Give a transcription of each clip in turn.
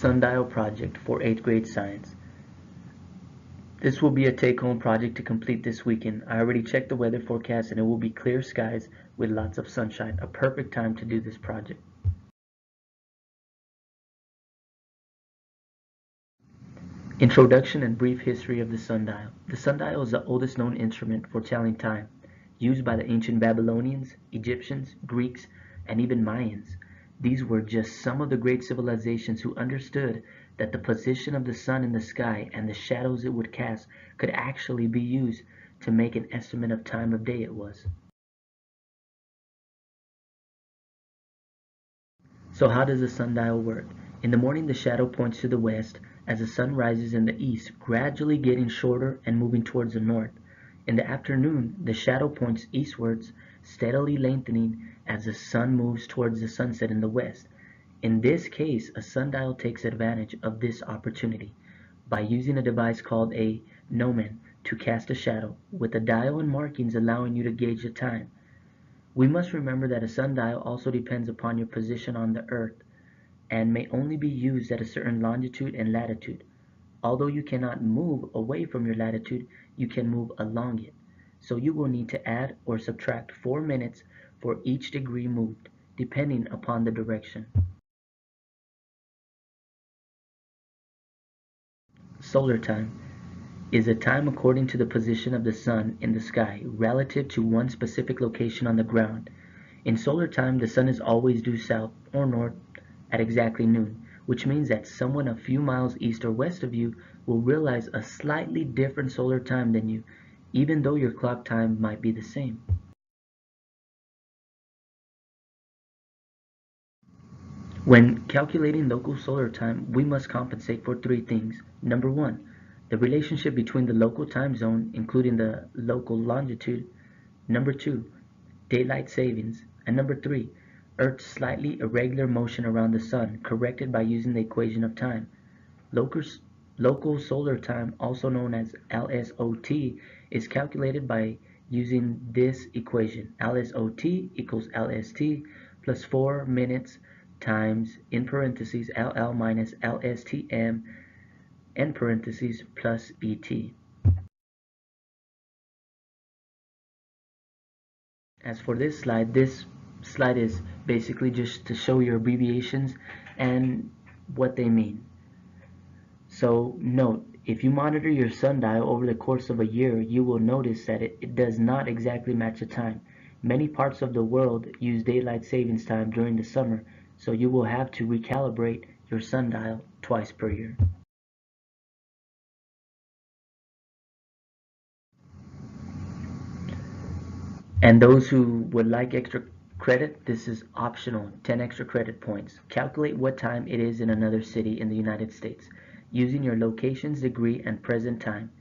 Sundial project for 8th grade science. This will be a take-home project to complete this weekend. I already checked the weather forecast and it will be clear skies with lots of sunshine. A perfect time to do this project. Introduction and brief history of the sundial. The sundial is the oldest known instrument for telling time, used by the ancient Babylonians, Egyptians, Greeks, and even Mayans. These were just some of the great civilizations who understood that the position of the sun in the sky and the shadows it would cast could actually be used to make an estimate of time of day it was. So how does the sundial work? In the morning the shadow points to the west as the sun rises in the east, gradually getting shorter and moving towards the north. In the afternoon the shadow points eastwards, steadily lengthening as the sun moves towards the sunset in the west. In this case, a sundial takes advantage of this opportunity by using a device called a gnomon to cast a shadow, with a dial and markings allowing you to gauge the time. We must remember that a sundial also depends upon your position on the earth and may only be used at a certain longitude and latitude. Although you cannot move away from your latitude, you can move along it. So you will need to add or subtract 4 minutes for each degree moved, depending upon the direction. Solar time is a time according to the position of the sun in the sky relative to one specific location on the ground. In solar time, the sun is always due south or north at exactly noon, which means that someone a few miles east or west of you will realize a slightly different solar time than you, even though your clock time might be the same. When calculating local solar time, we must compensate for 3 things. Number 1, the relationship between the local time zone, including the local longitude. Number 2, daylight savings. And number 3, Earth's slightly irregular motion around the sun, corrected by using the equation of time. Local solar time, also known as LSOT, is calculated by using this equation. LSOT equals LST plus 4 minutes times, in parentheses, LL minus LSTM, end parentheses, plus ET. As for this slide is basically just to show your abbreviations and what they mean. So note, if you monitor your sundial over the course of a year, you will notice that it does not exactly match the time. Many parts of the world use daylight savings time during the summer, so you will have to recalibrate your sundial twice per year. And those who would like extra credit, this is optional, 10 extra credit points. Calculate what time it is in another city in the United States using your location's degree and present time.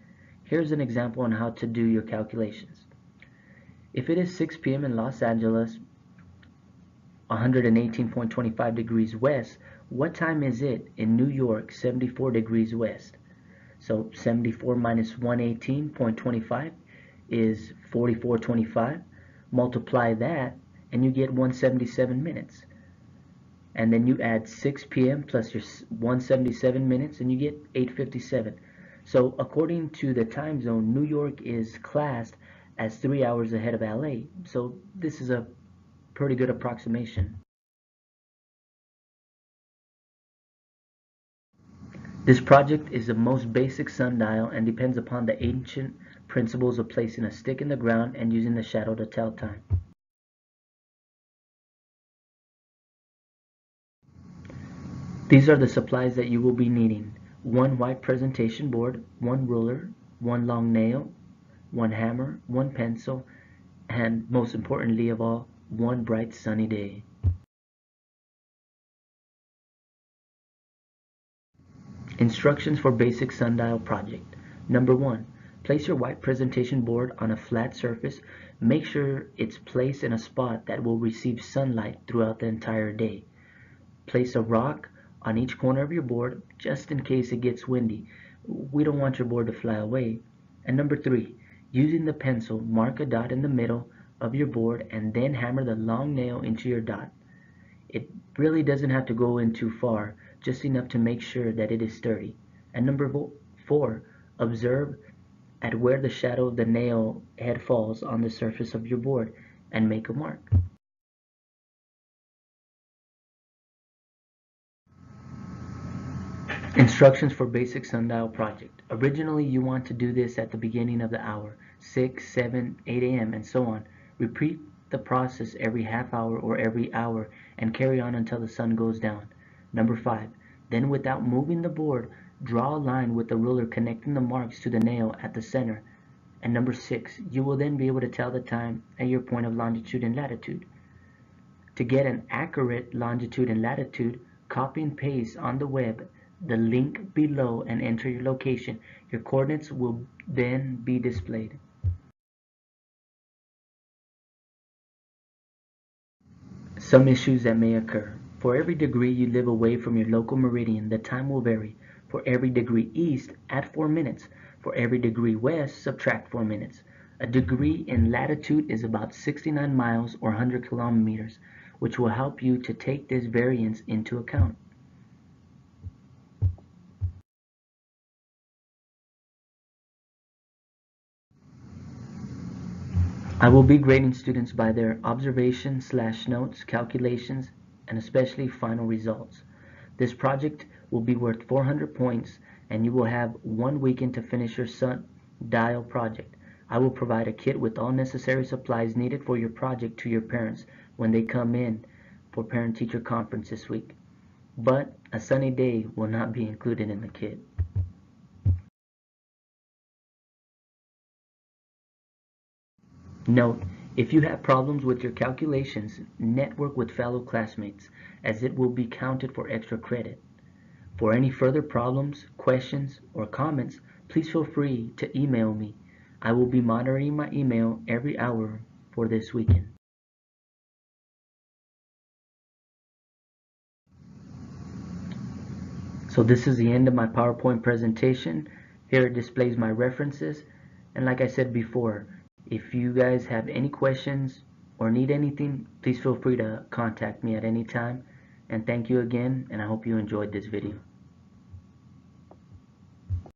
Here's an example on how to do your calculations. If it is 6 p.m. in Los Angeles, 118.25 degrees west, what time is it in New York, 74 degrees west? So 74 minus 118.25 is 44.25. Multiply that and you get 177 minutes. And then you add 6 p.m. plus your 177 minutes and you get 8:57. So according to the time zone, New York is classed as 3 hours ahead of LA. So this is a pretty good approximation. This project is the most basic sundial and depends upon the ancient principles of placing a stick in the ground and using the shadow to tell time. These are the supplies that you will be needing: 1 white presentation board, 1 ruler, 1 long nail, 1 hammer, 1 pencil, and most importantly of all, 1 bright sunny day. Instructions for basic sundial project. Number 1. Place your white presentation board on a flat surface. Make sure it's placed in a spot that will receive sunlight throughout the entire day. Place a rock on each corner of your board just in case it gets windy. We don't want your board to fly away. And number 3. Using the pencil, mark a dot in the middle of your board and then hammer the long nail into your dot. It really doesn't have to go in too far, just enough to make sure that it is sturdy. And number 4, observe at where the shadow of the nail head falls on the surface of your board and make a mark. Instructions for basic sundial project. Originally, you want to do this at the beginning of the hour, 6, 7, 8 a.m. and so on. Repeat the process every half hour or every hour and carry on until the sun goes down. Number 5. Then without moving the board, draw a line with the ruler connecting the marks to the nail at the center. And number 6. You will then be able to tell the time at your point of longitude and latitude. To get an accurate longitude and latitude, copy and paste on the web the link below and enter your location. Your coordinates will then be displayed. Some issues that may occur. For every degree you live away from your local meridian, the time will vary. For every degree east, add 4 minutes. For every degree west, subtract 4 minutes. A degree in latitude is about 69 miles or 100 kilometers, which will help you to take this variance into account. I will be grading students by their observation/notes, calculations, and especially final results. This project will be worth 400 points and you will have 1 weekend to finish your sundial project. I will provide a kit with all necessary supplies needed for your project to your parents when they come in for parent-teacher conference this week. But a sunny day will not be included in the kit. Note: if you have problems with your calculations, network with fellow classmates, as it will be counted for extra credit. For any further problems, questions, or comments, please feel free to email me. I will be monitoring my email every hour for this weekend. So this is the end of my PowerPoint presentation. Here it displays my references. And like I said before, if you guys have any questions or need anything, please feel free to contact me at any time. And thank you again, and I hope you enjoyed this video.